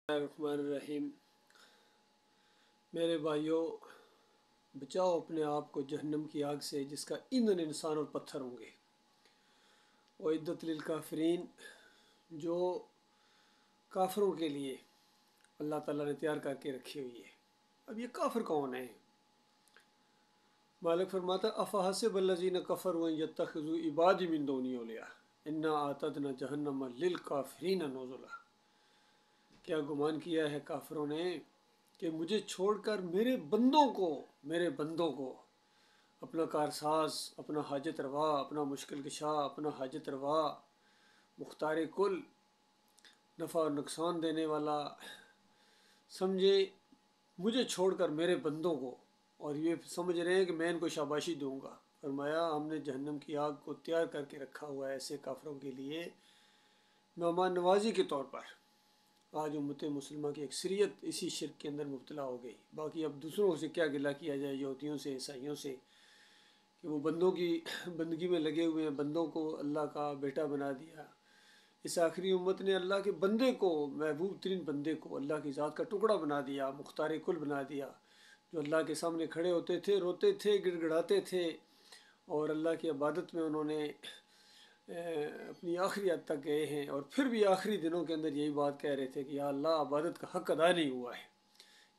الرحمن الرحیم۔ میرے بھائیوں، بچاؤ اپنے آپ کو جہنم کی آگ سے جس کا ایندھن انسان اور پتھر ہوں گے۔ وعدت للکافرین، جو کافروں کے لیے اللہ تعالیٰ نے تیار کر کے رکھی ہوئی ہے۔ اب یہ کافر کون ہیں؟ مالک فرماتا افحسب الذین کفروا ان یتخذوا عبادی من دونی اولیاء انا اعتدنا جہنم للکافرین نزلا۔ کیا گمان کیا ہے کافروں نے کہ مجھے چھوڑ کر میرے بندوں کو اپنا کارساز، اپنا حاجت روا، اپنا مشکل کشا، اپنا حاجت روا، مختار کل، نفع اور نقصان دینے والا سمجھے، مجھے چھوڑ کر میرے بندوں کو، اور یہ سمجھ رہے ہیں کہ میں ان کو شاباشی دوں گا۔ فرمایا ہم نے جہنم کی آگ کو تیار کر کے رکھا ہوا ہے ایسے کافروں کے لیے مہمان نوازی کے طور پر۔ آج امت مسلمہ کی اکثریت اسی شرک کے اندر مبتلا ہو گئی۔ باقی اب دوسروں سے کیا گلہ کیا جائے، یہودیوں سے، عیسائیوں سے، کہ وہ بندوں کی بندگی میں لگے ہوئے ہیں، بندوں کو اللہ کا بیٹا بنا دیا۔ اس آخری امت نے اللہ کے بندے کو، محبوب ترین بندے کو اللہ کی ذات کا ٹکڑا بنا دیا، مختار کل بنا دیا، جو اللہ کے سامنے کھڑے ہوتے تھے، روتے تھے، گڑ گڑاتے تھے، اور اللہ کی عبادت میں انہوں نے اپنی آخری حد تک گئے ہیں، اور پھر بھی آخری دنوں کے اندر یہی بات کہہ رہے تھے کہ یا اللہ عبادت کا حق ادا نہیں ہوا ہے،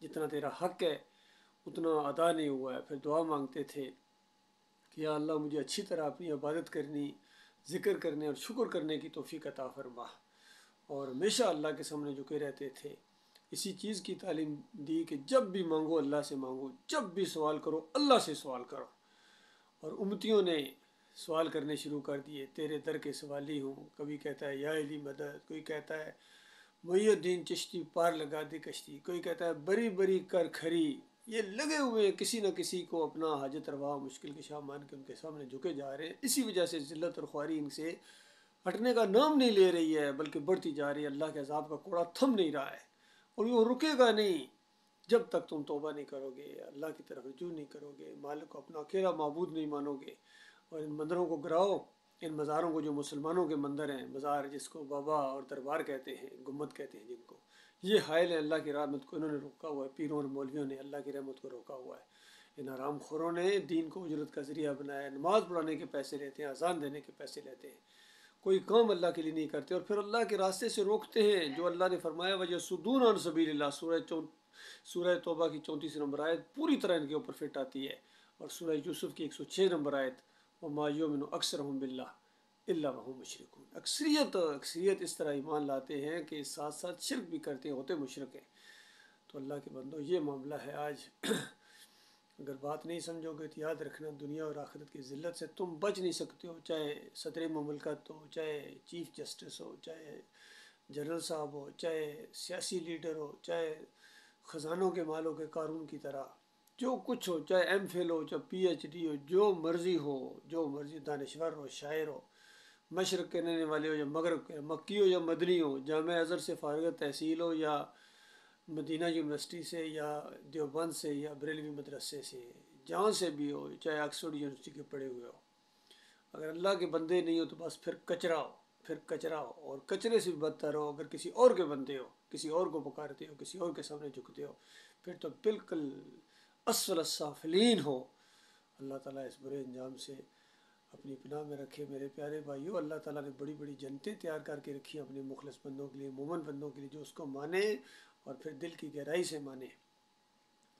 جتنا تیرا حق ہے اتنا ادا نہیں ہوا ہے۔ پھر دعا مانگتے تھے کہ یا اللہ مجھے اچھی طرح اپنی عبادت کرنی، ذکر کرنے اور شکر کرنے کی توفیق عطا فرما، اور ہمیشہ اللہ کے سامنے جھکے رہتے تھے۔ اسی چیز کی تعلیم دی کہ جب بھی مانگو اللہ سے مانگو، جب بھی سوال کرو اللہ سے سوال کرو، اور امتیوں نے سوال کرنے شروع کر دیے، تیرے در کے سوالی ہوں، کبھی کہتا ہے یا علی مدد، کوئی کہتا ہے محی الدین چشتی پار لگا دے کشتی، کوئی کہتا ہے بری بری کر کھری۔ یہ لگے ہوئے ہیں کسی نہ کسی کو اپنا حاجت روا، مشکل کشا مان کے ان کے سامنے جھکے جا رہے ہیں۔ اسی وجہ سے ذلت اور خواری ان سے ہٹنے کا نام نہیں لے رہی ہے، بلکہ بڑھتی جا رہی ہے۔ اللہ کے عذاب کا کوڑا تھم نہیں رہا ہے، اور وہ رکے گا نہیں جب تک تم توبہ نہیں کرو گے، اللہ کی طرف رجوع نہیں کرو گے، مالک کو اپنا اکیلا معبود نہیں مانو گے، اور ان مندروں کو گراؤ، ان مزاروں کو جو مسلمانوں کے مندر ہیں، مزار جس کو بابا اور دربار کہتے ہیں، گنبد کہتے ہیں جن کو، یہ حائل ہے اللہ کی رحمت کو انہوں نے روکا ہوا ہے، پیروں اور مولویوں نے اللہ کی رحمت کو روکا ہوا ہے۔ ان حرام خوروں نے دین کو اجرت کا ذریعہ بنایا ہے، نماز پڑھانے کے پیسے لیتے ہیں، اذان دینے کے پیسے لیتے ہیں، کوئی کام اللہ کے لیے نہیں کرتے، اور پھر اللہ کے راستے سے روکتے ہیں جو اللہ نے فرمایا وَيَصُدُّونَ عَنْ سَبِيلِ اللَّهِ۔ سورہ توبہ کی 34 نمبر آیت پوری طرح ان کے اوپر فٹ آتی ہے، اور سورہ یوسف کی 106 نمبر آیت وَمَا يُؤْمِنُ أَكْثَرُهُم بِاللَّهِ إِلَّا وَهُم مُشْرِكُونَ۔ اکثریت اس طرح ایمان لاتے ہیں کہ ساتھ ساتھ شرک بھی کرتے ہیں، ہوتے مشرک ہیں۔ تو اللہ کے بندو یہ معاملہ ہے آج۔ اگر بات نہیں سمجھو گے تو یاد رکھنا دنیا اور آخرت کی ذلت سے تم بچ نہیں سکتے ہو، چاہے صدر مملکت ہو، چاہے چیف جسٹس ہو، چاہے جنرل صاحب ہو، چاہے سیاسی لیڈر ہو، چاہے خزانوں کے مالوں کے قارون کی طرح، جو کچھ ہو، چاہے ایم فل ہو، چاہے پی ایچ ڈی ہو، جو مرضی ہو، جو مرضی دانشور ہو، شاعر ہو، مشرق کے رہنے والے ہو یا مغرب کے، مکی ہو یا مدنی ہو، جامعہ ازہر سے فارغ تحصیل ہو یا مدینہ یونیورسٹی سے یا دیوبند سے یا بریلوی مدرسے سے، جہاں سے بھی ہو، چاہے آکسفورڈ یونیورسٹی کے پڑھے ہوئے ہو، اگر اللہ کے بندے نہیں ہو تو بس پھر کچرا ہو، پھر کچرا ہو، اور کچرے سے بھی بدتر ہو اگر کسی اور کے بندے ہو، کسی اور کو پکارتے ہو، کسی اور کے سامنے جھکتے ہو، پھر تو بالکل اسفل السافلین ہو۔ اللہ تعالیٰ اس برے انجام سے اپنی پناہ میں رکھے۔ میرے پیارے بھائیو، اللہ تعالیٰ نے بڑی بڑی جنتیں تیار کر کے رکھی ہیں اپنے مخلص بندوں کے لیے، مومن بندوں کے لیے، جو اس کو مانے اور پھر دل کی گہرائی سے مانے،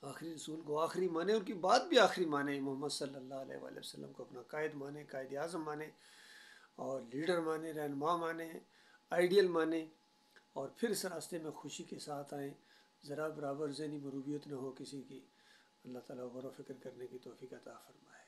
آخری رسول کو آخری مانے، ان کی بات بھی آخری مانے، محمد صلی اللہ علیہ وآلہ وسلم کو اپنا قائد مانے، قائد اعظم مانے، اور لیڈر مانے، رہنما مانے، آئیڈیل مانے، اور پھر اس راستے میں خوشی کے ساتھ آئیں، ذرا برابر ذہنی مروبیت نہ ہو کسی کی۔ اللہ تعالیٰ غور و فکر کرنے کی توفیق عطا فرمائے۔